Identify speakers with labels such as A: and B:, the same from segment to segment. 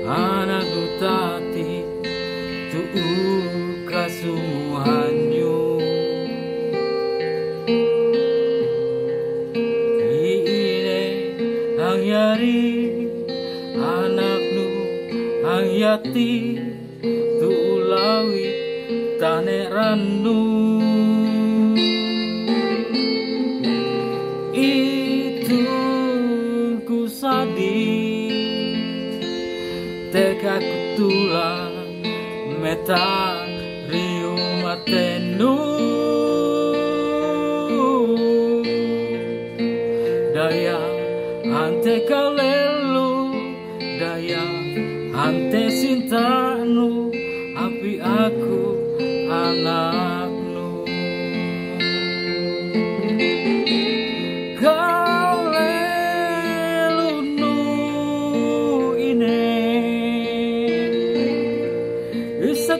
A: Anak tati tuu kasumuhanyo iine ang yari anak nu ang yati tuu lawit taneranu itu ku sadih teka kutulang meta riumatenu daya ante kalelu daya ante sintanu api aku anaknu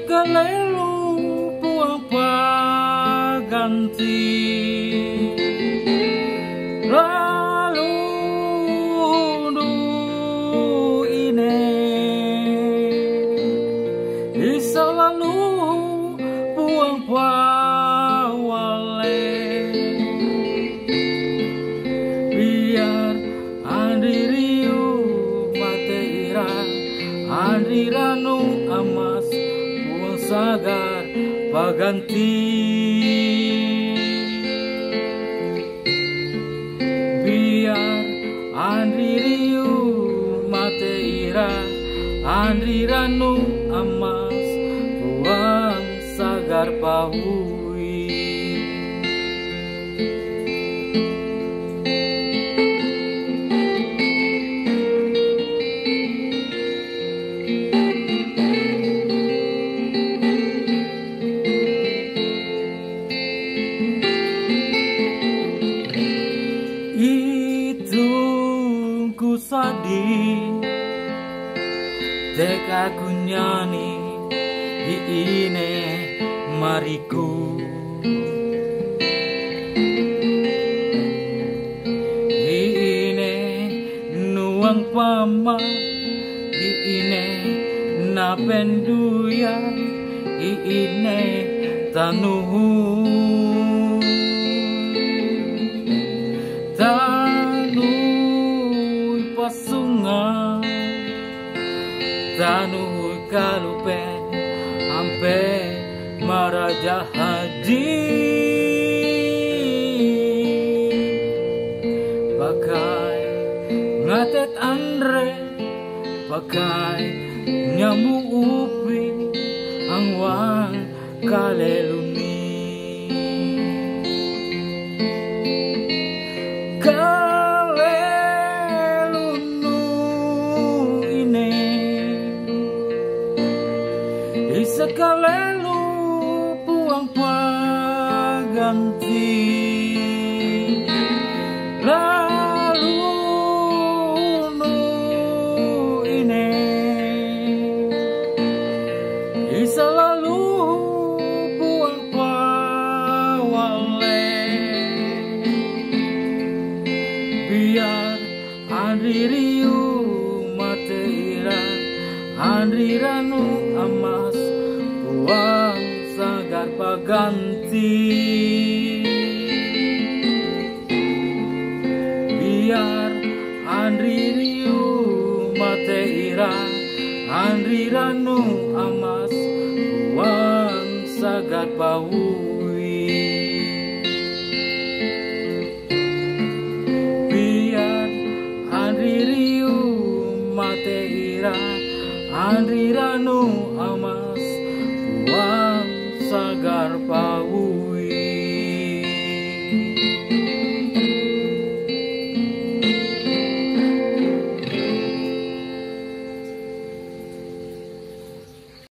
A: kalelu puang paganti lalu nu ine isa lalu puang pawale biar andiriu mateira andiranu amas sagar paganti biar andiriu mateira andiranu amas buang sagar pahui ku sadih teka ku nyanyi iine mariku iine nuang pama iine napenduya iine tanuhu pasungan tanuh kalupen ampe maraja haji pakai ngatet andre pakai nyambung upi angwang kaleluni kalelu puang paganti lalu nu ine isa lalu puang pawale biar andiriu mateira andiranu amas buang sagar paganti biar andiriu mateira andiranu amas buang sagar pahui biar andiriu mateira andiranu amas buang sagar pahu